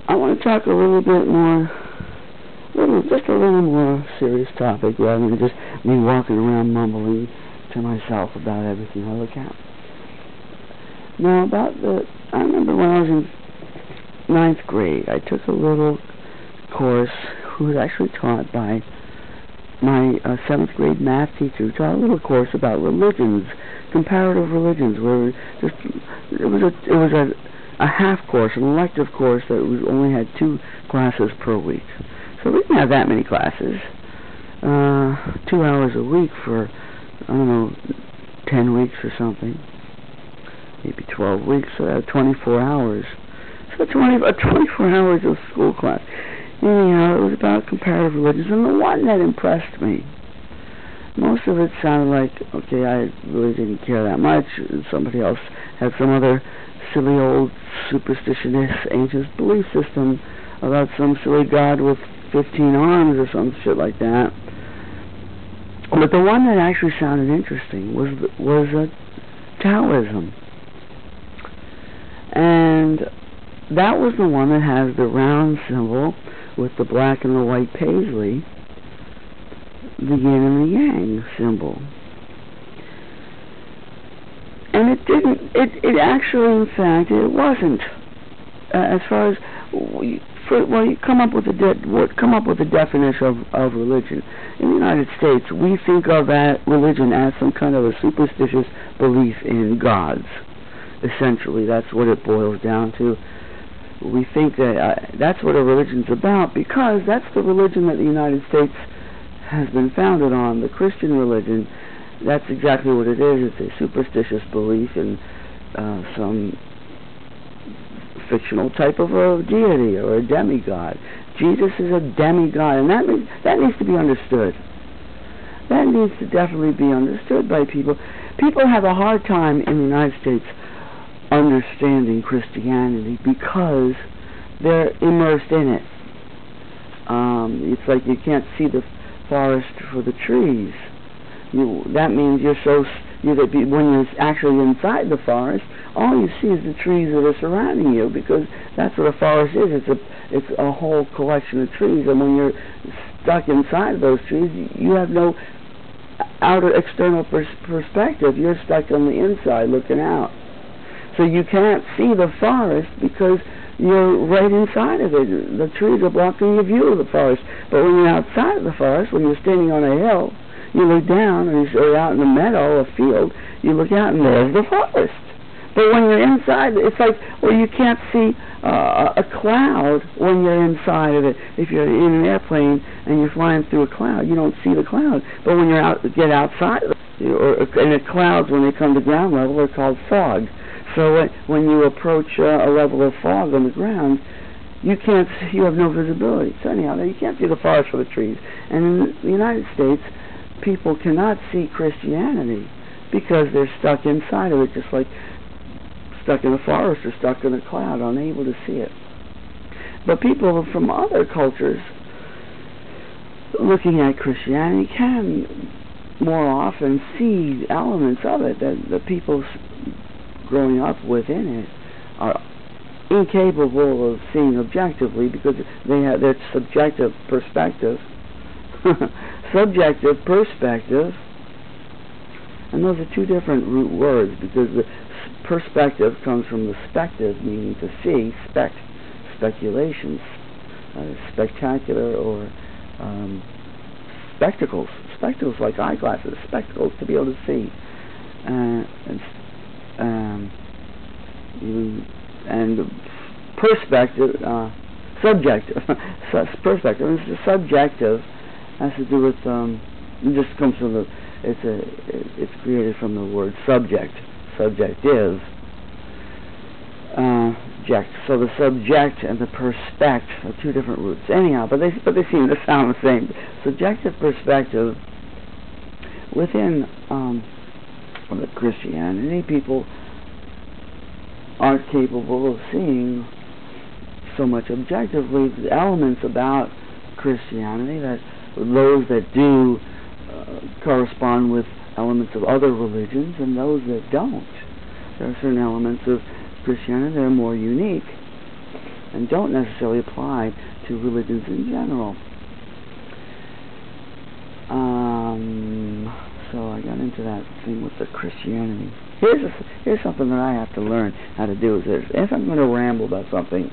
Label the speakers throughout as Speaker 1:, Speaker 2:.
Speaker 1: I want to talk a little bit more, just a little more serious topic rather than just me walking around mumbling to myself about everything I look at. Now, I remember when I was in 9th grade, I took a little course who was actually taught by my 7th grade math teacher, who taught a little course about religions, comparative religions, where it was a half course, an elective course that only had 2 classes per week. So we didn't have that many classes. 2 hours a week for, I don't know, 10 weeks or something. Maybe 12 weeks, so that's 24 hours. So 24 hours of school class. Anyhow, it was about comparative religions, and the one that impressed me, most of it sounded like, okay, I really didn't care that much. Somebody else had some other silly old superstitious ancient belief system about some silly god with 15 arms or some shit like that. But the one that actually sounded interesting was Taoism. And that was the one that has the round symbol with the black and the white paisley, the yin and the yang symbol. And it actually, in fact, it wasn't. As far as, you come up with a definition of religion. In the United States, we think of that religion as some kind of a superstitious belief in gods. Essentially, that's what it boils down to. We think that that's what a religion's about, because that's the religion that the United States has been founded on, the Christian religion. That's exactly what it is. It's a superstitious belief in some fictional type of a deity or a demigod. Jesus is a demigod, and that needs to be understood. That needs to definitely be understood by people. People have a hard time in the United States understanding Christianity because they're immersed in it. It's like you can't see the forest for the trees. That means when you're actually inside the forest, all you see is the trees that are surrounding you, because that's what a forest is. It's a whole collection of trees, and when you're stuck inside those trees, you have no outer external perspective. You're stuck on the inside looking out. So you can't see the forest because you're right inside of it. The trees are blocking your view of the forest. But when you're outside of the forest, when you're standing on a hill, you look down, and you're out in a meadow, a field, you look out and there's the forest. But when you're inside, it's like, you can't see a cloud when you're inside of it. If you're in an airplane and you're flying through a cloud, you don't see the cloud. But when get outside of it, and the clouds, when they come to ground level, are called fog. So when you approach a level of fog on the ground, you have no visibility. So anyhow, you can't see the forest for the trees. And in the United States, people cannot see Christianity because they're stuck inside of it, just like stuck in a forest or stuck in a cloud, unable to see it. But people from other cultures looking at Christianity can more often see elements of it that the people growing up within it are incapable of seeing objectively, because they have their subjective perspective. Subjective perspective, and those are 2 different root words, because the perspective comes from the spective, meaning to see, speculations, spectacular, or spectacles like eyeglasses, spectacles to be able to see, and perspective, subjective, perspective. And the subjective has to do with it just comes from it's created from the word subject, subjective. So the subject and the perspect are 2 different roots. Anyhow, but they seem to sound the same. Subjective perspective within the Christianity, people aren't capable of seeing so much objectively the elements about Christianity that those that do correspond with elements of other religions, and those that don't. There are certain elements of Christianity that are more unique. and don't necessarily apply to religions in general. So I got into that thing with the Christianity. Here's something that I have to learn how to do. Is this. If I'm going to ramble about something,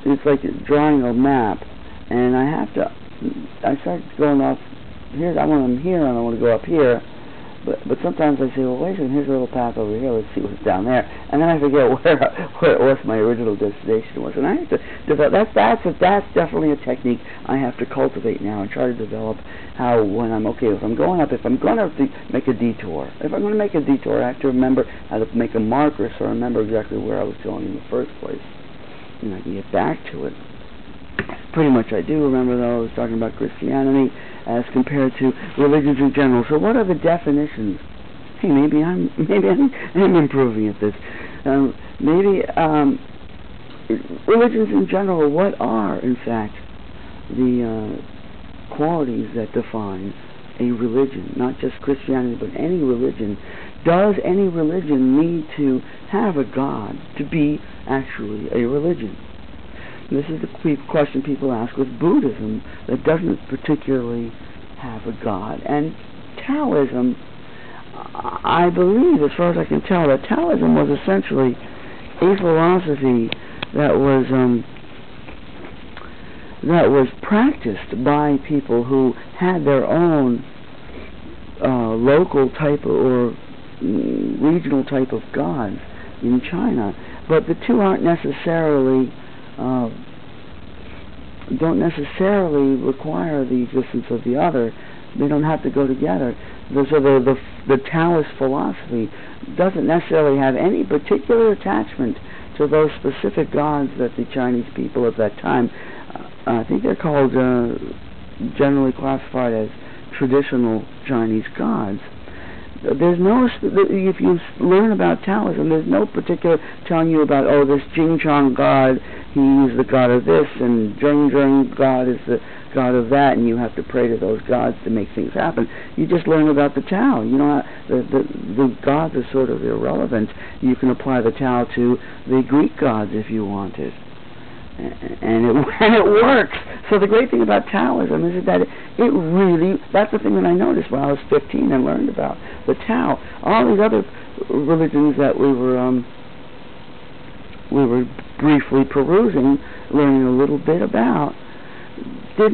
Speaker 1: it's like drawing a map, and I start going off. I'm here, and I want to go up here. But sometimes I say, well, wait a second, here's a little path over here, let's see what's down there. And then I forget what my original destination was. And I have to develop, that's definitely a technique I have to cultivate now and try to develop how, when I'm if I'm going up, if I'm going to make a detour, I have to remember how to make a marker so I remember exactly where I was going in the first place. And I can get back to it. Pretty much I do remember, though, I was talking about Christianity as compared to religions in general. So what are the definitions? Hey, maybe I'm improving at this. Religions in general, what are, in fact, the qualities that define a religion? Not just Christianity, but any religion. Does any religion need to have a God to be actually a religion? This is the question people ask with Buddhism that doesn't particularly have a God. And Taoism, I believe, as far as I can tell, that Taoism was essentially a philosophy that was practiced by people who had their own local type or regional type of gods in China. But the two aren't necessarily don't necessarily require the existence of the other. They don't have to go together. So the Taoist philosophy doesn't necessarily have any particular attachment to those specific gods that the Chinese people at that time, I think they're called, generally classified as traditional Chinese gods. There's no, if you learn about Taoism, there's no particular telling you about, this Jing Chong god, he's the god of this, and Zheng Zheng god is the god of that, and you have to pray to those gods to make things happen. You just learn about the Tao. You know, the gods are sort of irrelevant. You can apply the Tao to the Greek gods if you wanted. And it works. So the great thing about Taoism is that it really, that's the thing that I noticed when I was 15 and learned about the Tao. All these other religions that we were briefly perusing, learning a little bit about, the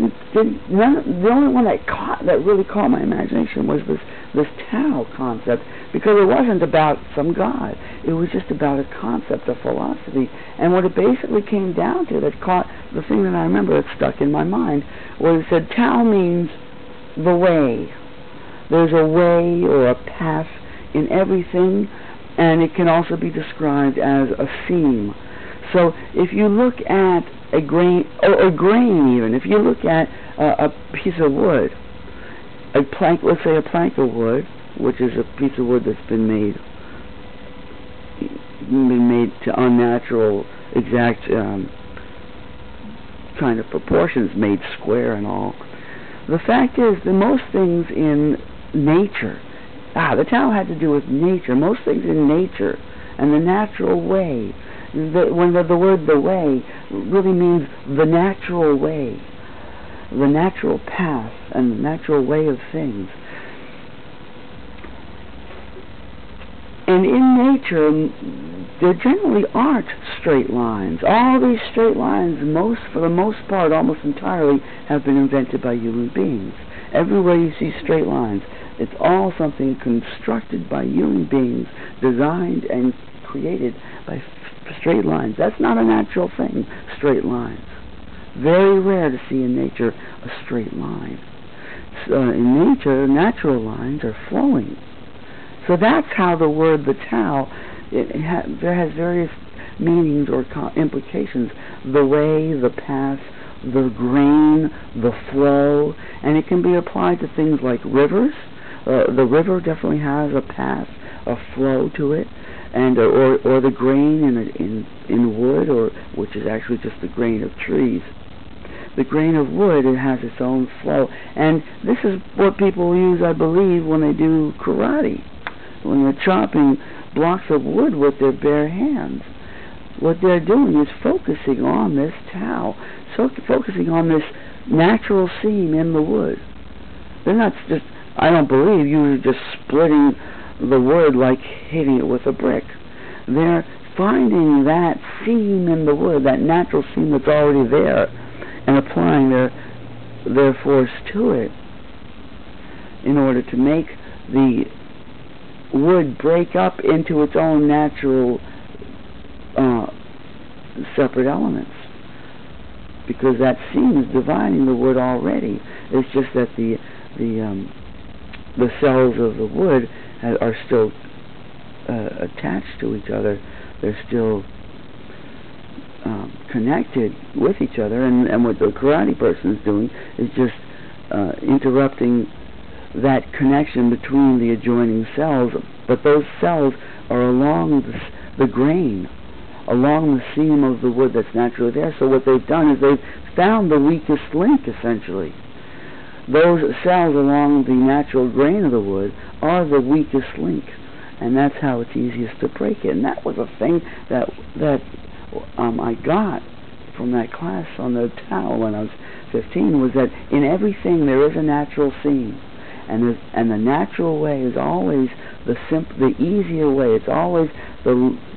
Speaker 1: only one that really caught my imagination was this Tao concept, because it wasn't about some god. It was just about a concept, a philosophy. And what it basically came down to, that caught the thing that I remember that stuck in my mind, was it said Tao means the way. There's a way or a path in everything, and it can also be described as a theme. So if you look at a grain even, if you look at a piece of wood, a plank, let's say a plank of wood, which is a piece of wood that's been made to unnatural, exact kind of proportions, made square and all. The fact is that most things in nature, the Tao had to do with nature. Most things in nature and the natural way. When the word "the way" really means the natural way, the natural path, and the natural way of things. And in nature, there generally aren't straight lines. All these straight lines, for the most part, almost entirely, have been invented by human beings. Everywhere you see straight lines, it's all something constructed by human beings, designed and created by straight lines. That's not a natural thing, straight lines. Very rare to see in nature a straight line. So in nature, natural lines are flowing. So that's how the word, the Tao, there has various meanings or implications. The way, the path, the grain, the flow, and it can be applied to things like rivers. The river definitely has a path, a flow to it, and or the grain in wood, or which is actually just the grain of trees. The grain of wood, it has its own flow, and this is what people use, I believe, when they do karate, when they're chopping blocks of wood with their bare hands. what they're doing is focusing on this Tao, so focusing on this natural seam in the wood. They're not just, I don't believe, you're just splitting the wood like hitting it with a brick. They're finding that seam in the wood, that natural seam that's already there, and applying their force to it in order to make the wood break up into its own natural separate elements, because that seam is dividing the wood already. It's just that the cells of the wood are still attached to each other. They're still connected with each other, and what the karate person is doing is just interrupting that connection between the adjoining cells, but those cells are along the grain, along the seam of the wood that's naturally there. So what they've done is they've found the weakest link, essentially. Those cells along the natural grain of the wood are the weakest link, and that's how it's easiest to break it. And that was a thing that I got from that class on the Tao when I was 15, was that in everything there is a natural seam. And the natural way is always the easier way. It's always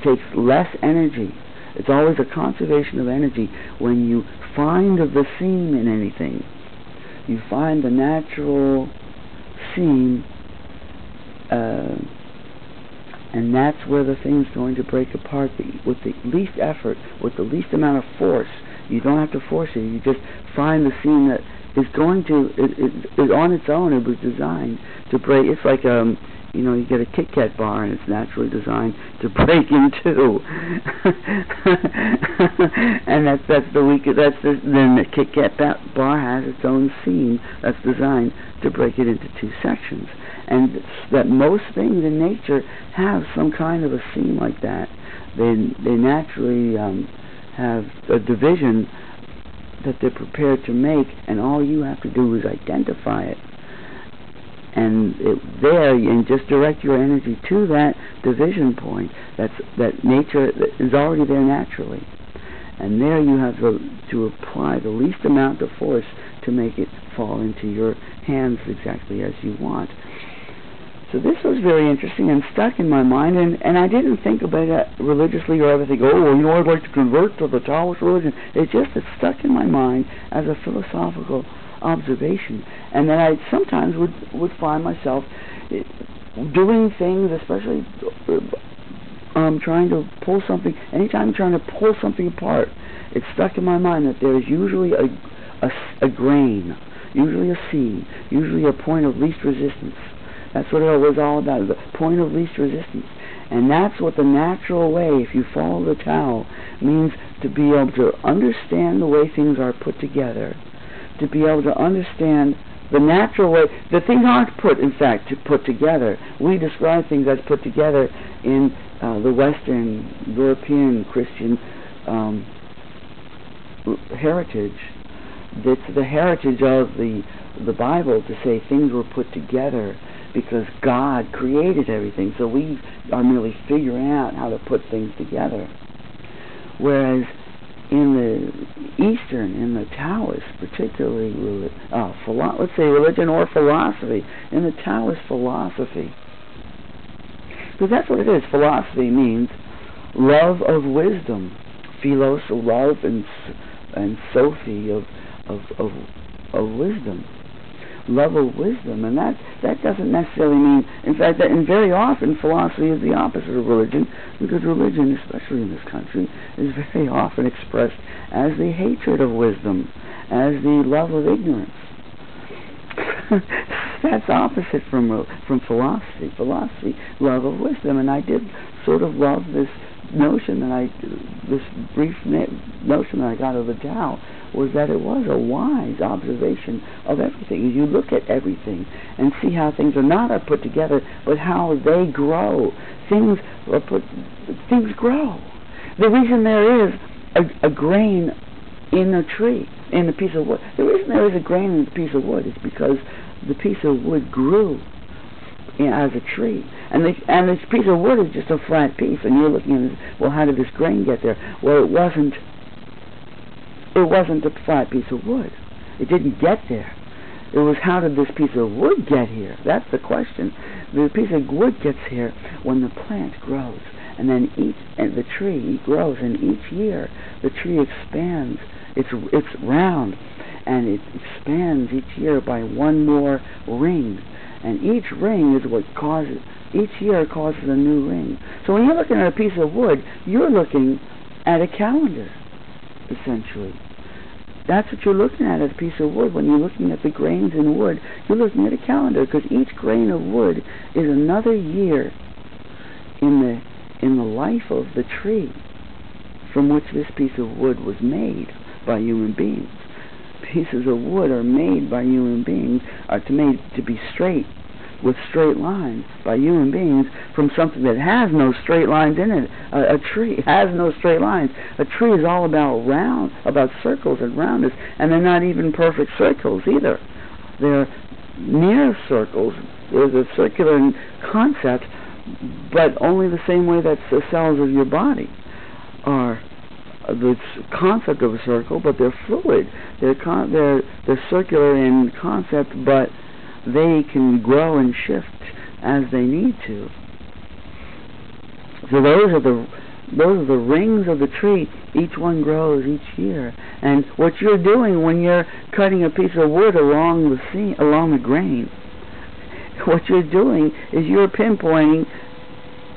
Speaker 1: takes less energy. It's always a conservation of energy when you find the seam in anything. You find the natural seam, and that's where the thing's going to break apart with the least effort, with the least amount of force. You don't have to force it. You just find the seam that is going to, is on its own. It was designed to break. It's like you get a Kit Kat bar and it's naturally designed to break in two. And then the Kit Kat bar has its own seam that's designed to break it into two sections. And that most things in nature have some kind of a seam like that. They naturally have a division that they're prepared to make, and all you have to do is identify it. And and just direct your energy to that division point. That nature is already there naturally. And there you have to apply the least amount of force to make it fall into your hands exactly as you want. So this was very interesting and stuck in my mind, and I didn't think about it religiously or ever think, I'd like to convert to the Taoist religion. It stuck in my mind as a philosophical observation, and that I sometimes would find myself doing things, especially trying to pull something, anytime I'm trying to pull something apart, it stuck in my mind that there is usually a grain, usually a seam, usually a point of least resistance. That's what it was all about, the point of least resistance. And that's what the natural way, if you follow the Tao, means, to be able to understand the way things are put together, to be able to understand the natural way. The things aren't put together. We describe things as put together in the Western European Christian heritage. It's the heritage of the Bible to say things were put together because God created everything, so we are merely figuring out how to put things together. Whereas in the Eastern, in the Taoist, particularly, let's say religion or philosophy, in the Taoist philosophy, because that's what it is. Philosophy means love of wisdom, philos, love, and sophy of wisdom. Love of wisdom, and that doesn't necessarily mean, in fact, and very often philosophy is the opposite of religion, because religion, especially in this country, is very often expressed as the hatred of wisdom, as the love of ignorance. That's opposite from philosophy. Philosophy, love of wisdom, and I did sort of love this notion this brief notion that I got of the Tao, was that it was a wise observation of everything. You look at everything and see how things are not put together, but how they grow. Things grow. The reason there is a grain in a tree, in a piece of wood, the reason there is a grain in a piece of wood is because the piece of wood grew as a tree. And this piece of wood is just a flat piece, and you're looking at this, well, how did this grain get there? Well, it wasn't a flat piece of wood. It didn't get there. It was, how did this piece of wood get here? That's the question. The piece of wood gets here when the plant grows, and then the tree grows, and each year the tree expands. It's round, and it expands each year by one more ring, and each ring is what causes. Each year causes a new ring. So when you're looking at a piece of wood, you're looking at a calendar, essentially. That's what you're looking at as a piece of wood. When you're looking at the grains in wood, you're looking at a calendar, because each grain of wood is another year in the life of the tree from which this piece of wood was made by human beings. Pieces of wood are made by human beings, are made to be straight, with straight lines, by human beings, from something that has no straight lines in it. A tree has no straight lines. A tree is all about circles and roundness, and they're not even perfect circles either. They're near circles. There's a circular concept, but only the same way that the cells of your body are the concept of a circle, but they're fluid. They're circular in concept, but they can grow and shift as they need to. So those are the rings of the tree. Each one grows each year. And what you're doing when you're cutting a piece of wood along the grain, what you're doing is you're pinpointing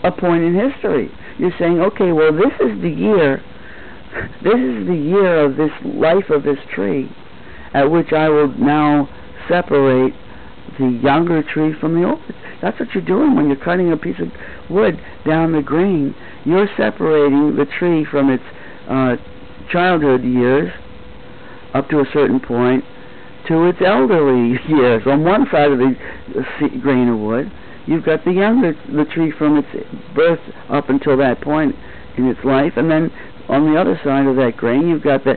Speaker 1: a point in history. You're saying, okay, well, this is the year of this life of this tree, at which I will now separate the younger tree from the older. That's what you're doing when you're cutting a piece of wood down the grain. You're separating the tree from its childhood years up to a certain point to its elderly years. On one side of the grain of wood, you've got the tree from its birth up until that point in its life, and then on the other side of that grain, you've got the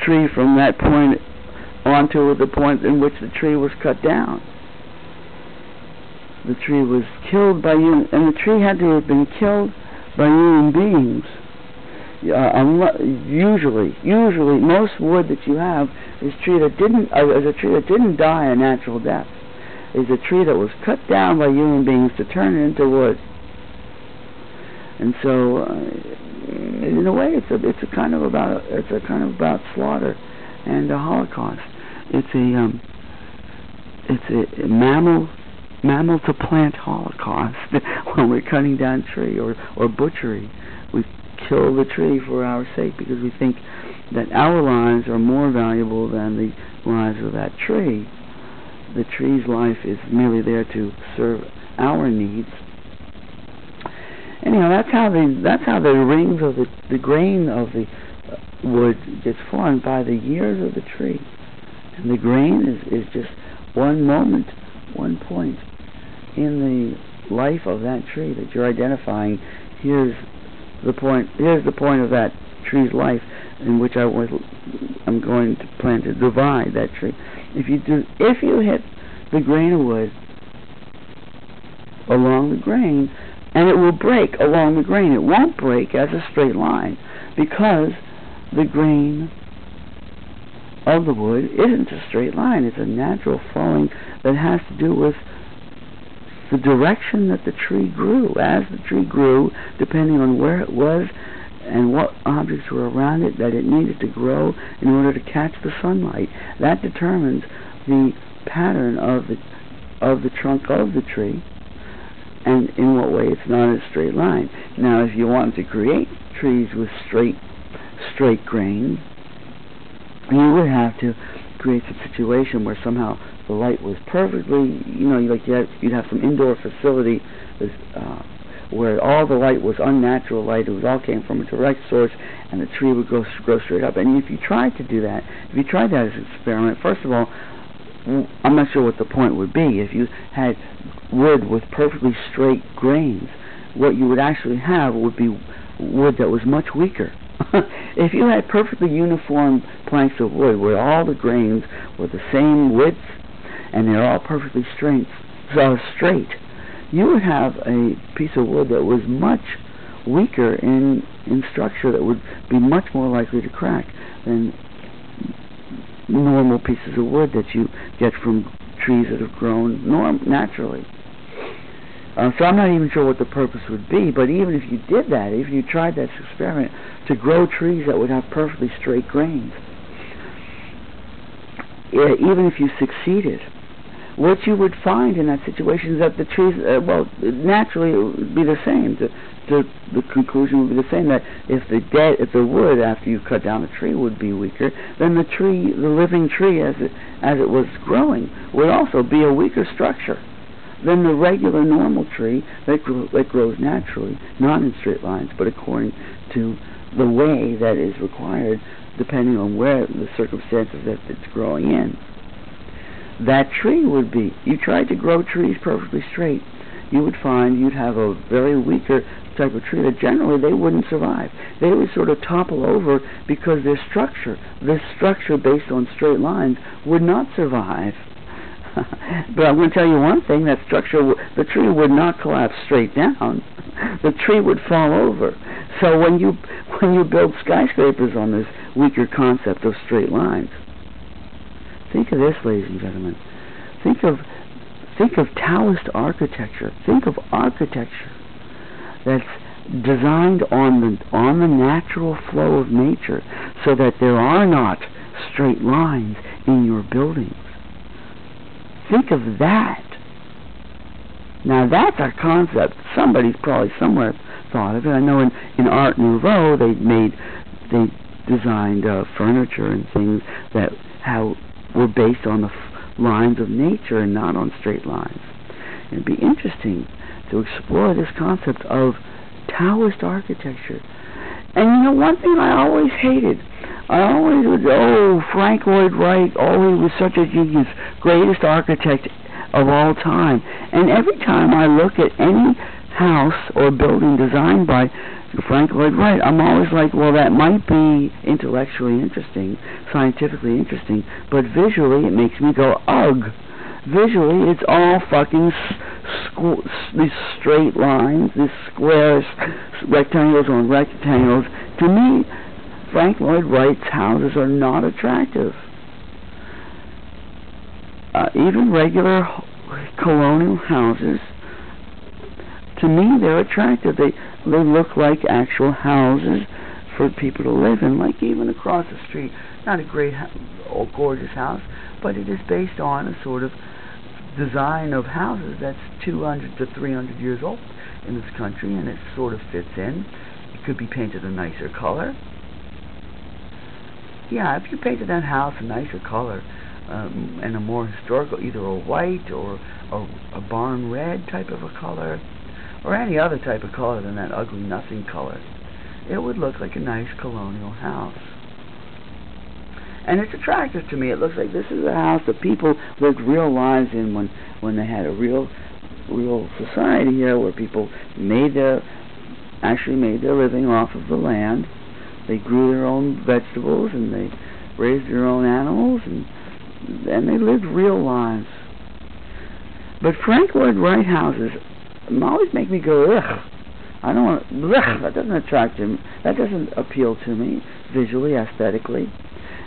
Speaker 1: tree from that point onto the point in which the tree was cut down. The tree was killed by you, and the tree had to have been killed by human beings. Usually, most wood that you have is a tree that didn't die a natural death. Is a tree that was cut down by human beings to turn it into wood. And so, in a way, it's a kind of about slaughter and a Holocaust. It's a mammal to plant holocaust when we're cutting down tree or butchery. We kill the tree for our sake because we think that our lives are more valuable than the lives of that tree. The tree's life is merely there to serve our needs. Anyhow, that's how the rings of the grain of the wood gets formed, by the years of the tree. And the grain is just one moment, one point in the life of that tree that you're identifying. Here's the point of that tree's life in which I'm going to plan to divide that tree. If you hit the grain of wood along the grain, and it will break along the grain. It won't break as a straight line, because the grain of the wood isn't a straight line. It's a natural flowing that has to do with the direction that the tree grew. As the tree grew, depending on where it was and what objects were around it that it needed to grow in order to catch the sunlight, that determines the pattern of the trunk of the tree, and in what way it's not a straight line. Now, if you want to create trees with straight grain, you would have to create a situation where somehow the light was perfectly, you'd have some indoor facility where all the light was unnatural light. It all came from a direct source, and the tree would grow straight up. And if you tried to do that, as an experiment, first of all, I'm not sure what the point would be. If you had wood with perfectly straight grains, what you would actually have would be wood that was much weaker. If you had perfectly uniform planks of wood where all the grains were the same width and they're all perfectly straight, you would have a piece of wood that was much weaker in structure, that would be much more likely to crack than normal pieces of wood that you get from trees that have grown naturally. So I'm not even sure what the purpose would be, but even if you did that, if you tried that experiment to grow trees that would have perfectly straight grains, even if you succeeded, what you would find in that situation is that the trees, naturally it would be the same. The conclusion would be the same, that if the wood after you cut down a tree would be weaker, then the living tree as it was growing would also be a weaker structure than the regular normal tree that grows naturally, not in straight lines, but according to the way that is required, depending on where the circumstances that it's growing in. That tree would be, you tried to grow trees perfectly straight, you would find you'd have a very weaker type of tree that generally they wouldn't survive. They would sort of topple over because this structure based on straight lines would not survive. But I'm going to tell you one thing, that the tree would not collapse straight down. The tree would fall over. So when you build skyscrapers on this weaker concept of straight lines, think of this, ladies and gentlemen. Think of Taoist architecture. Think of architecture that's designed on the natural flow of nature, so that there are not straight lines in your buildings. Think of that. Now that's our concept. Somebody's probably somewhere thought of it. I know in Art Nouveau they designed furniture and things that were based on the lines of nature and not on straight lines. It'd be interesting to explore this concept of Taoist architecture. And one thing I always hated, Frank Lloyd Wright, he was such a genius, greatest architect of all time. And every time I look at any house or building designed by Frank Lloyd Wright, I'm always like, well, that might be intellectually interesting, scientifically interesting, but visually it makes me go, ugh. Visually, it's all fucking these straight lines, these squares, rectangles on rectangles. To me, Frank Lloyd Wright's houses are not attractive. Even regular colonial houses, to me, they're attractive. They look like actual houses for people to live in, like even across the street. Not a great or gorgeous house, but it is based on a sort of design of houses that's 200 to 300 years old in this country, and it sort of fits in. It could be painted a nicer color. Yeah, if you painted that house a nicer color, and a more historical, either a white or a barn red type of a color, or any other type of color than that ugly nothing color, it would look like a nice colonial house. And it's attractive to me. It looks like this is a house that people lived real lives in when they had a real society here, where people actually made their living off of the land. They grew their own vegetables and they raised their own animals, and they lived real lives. But Frank Lloyd Wright houses always make me go, ugh. I don't want, ugh, that doesn't attract him. That doesn't appeal to me visually, aesthetically.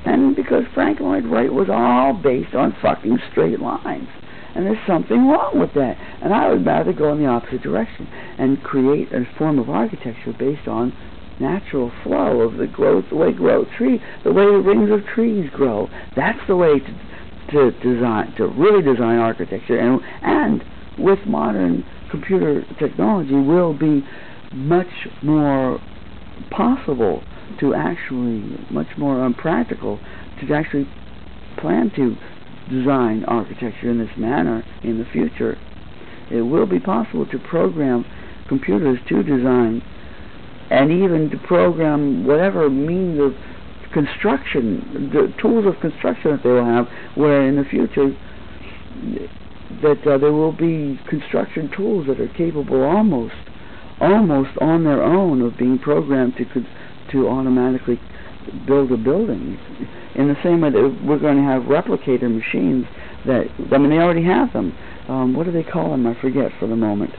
Speaker 1: And because Frank Lloyd Wright was all based on fucking straight lines. And there's something wrong with that. And I would rather go in the opposite direction and create a form of architecture based on natural flow of the growth, the way the way the rings of trees grow. That's the way to really design architecture. And with modern computer technology will be much more possible to actually, much more practical to actually plan to design architecture in this manner in the future. It will be possible to program computers to design, and even to program whatever means of construction, the tools of construction that they will have, where in the future that there will be construction tools that are capable almost on their own of being programmed to automatically build a building. In the same way that we're going to have replicator machines that, I mean, they already have them. what do they call them? I forget for the moment.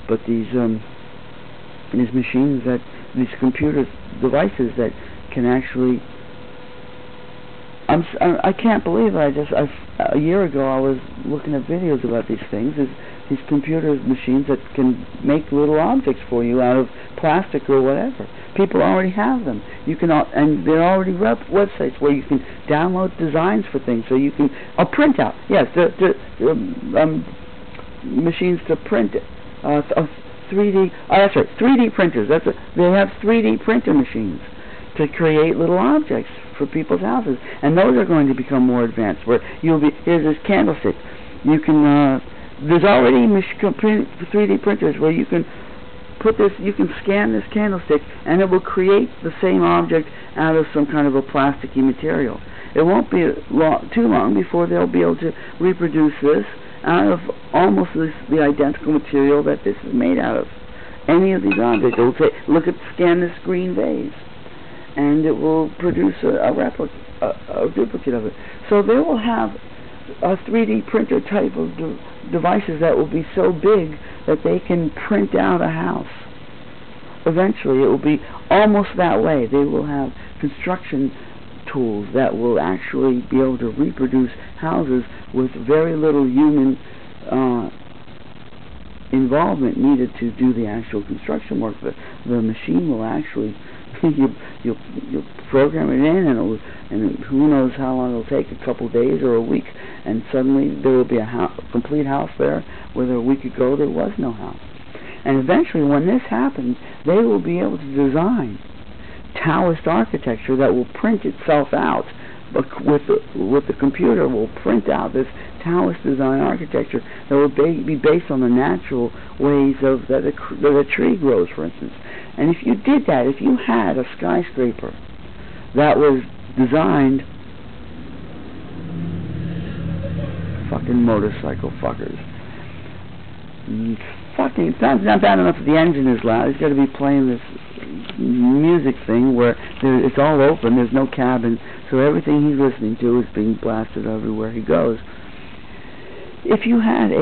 Speaker 1: But these machines these computer devices that can actually. I can't believe it. A year ago I was looking at videos about these things. These computer machines that can make little objects for you out of plastic or whatever. People already have them. You can, and there are already websites where you can download designs for things. So you can print out. Yes, machines to print 3D. That's right, 3D printers. They have 3D printer machines to create little objects for people's houses, and those are going to become more advanced. Where here's this candlestick. You can there's already 3D printers where you can put this. You can scan this candlestick, and it will create the same object out of some kind of a plasticky material. It won't be too long before they'll be able to reproduce this out of almost the identical material that this is made out of. Any of these objects, it will say, scan this green vase, and it will produce a duplicate of it. So they will have a 3D printer type of devices that will be so big that they can print out a house. Eventually it will be almost that way. They will have construction tools that will actually be able to reproduce houses with very little human involvement needed to do the actual construction work. The machine will actually you'll program it in, and who knows how long it'll take, a couple days or a week, and suddenly there will be a complete house there where a week ago there was no house. And eventually, when this happens, they will be able to design Taoist architecture that will print itself out. But with the computer, will print out this Taoist design architecture that will be based on the natural ways that a tree grows, for instance. And if you did that, if you had a skyscraper that was designed, fucking motorcycle fuckers. It's not bad enough that the engine is loud. He's got to be playing this music thing where it's all open, there's no cabin, so everything he's listening to is being blasted everywhere he goes. If you had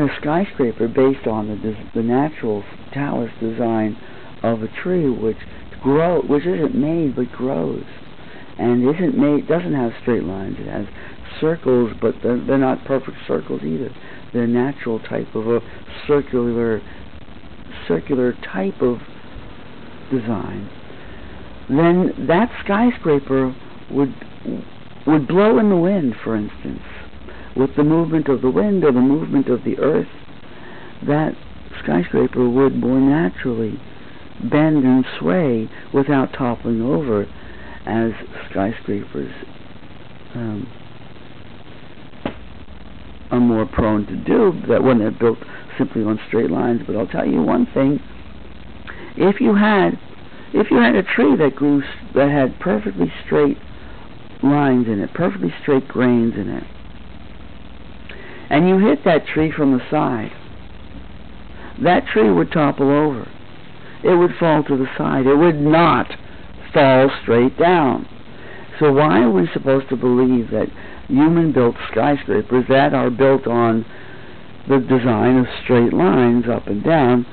Speaker 1: a skyscraper based on the natural Taoist design of a tree, which isn't made but grows, and doesn't have straight lines. It has circles, but they're not perfect circles either. They're natural type of a circular type of design. Then that skyscraper would blow in the wind, for instance. With the movement of the wind or the movement of the earth, that skyscraper would more naturally bend and sway without toppling over, as skyscrapers are more prone to do that when they're built simply on straight lines. But I'll tell you one thing: if you had a tree that had perfectly straight lines in it, perfectly straight grains in it, and you hit that tree from the side, that tree would topple over. It would fall to the side. It would not fall straight down. So why are we supposed to believe that human-built skyscrapers that are built on the design of straight lines up and down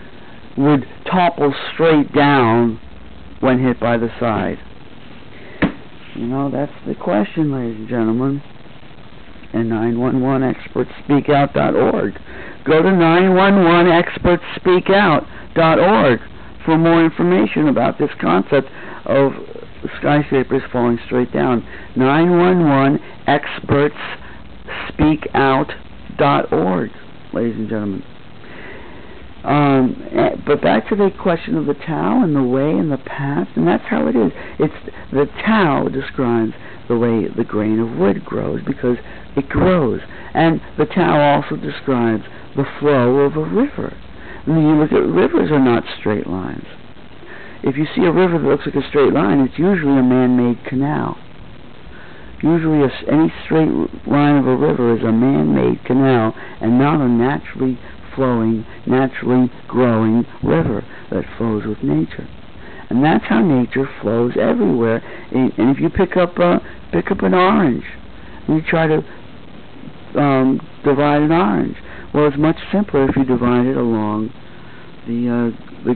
Speaker 1: would topple straight down when hit by the side? You know, that's the question, ladies and gentlemen. And 911expertspeakout.org. Go to 911expertspeakout.org for more information about this concept of skyscrapers falling straight down. 911expertspeakout.org, ladies and gentlemen. But back to the question of the Tao and the way and the path, and that's how it is. It's the Tao describes the way the grain of wood grows, because it grows. And the Tao also describes the flow of a river. When you look at rivers, are not straight lines. If you see a river that looks like a straight line, it's usually a man-made canal. Usually any straight line of a river is a man-made canal and not a naturally flowing, naturally growing river that flows with nature. And that's how nature flows everywhere. And if you pick up an orange and you try to divide an orange? Well, it's much simpler if you divide it along the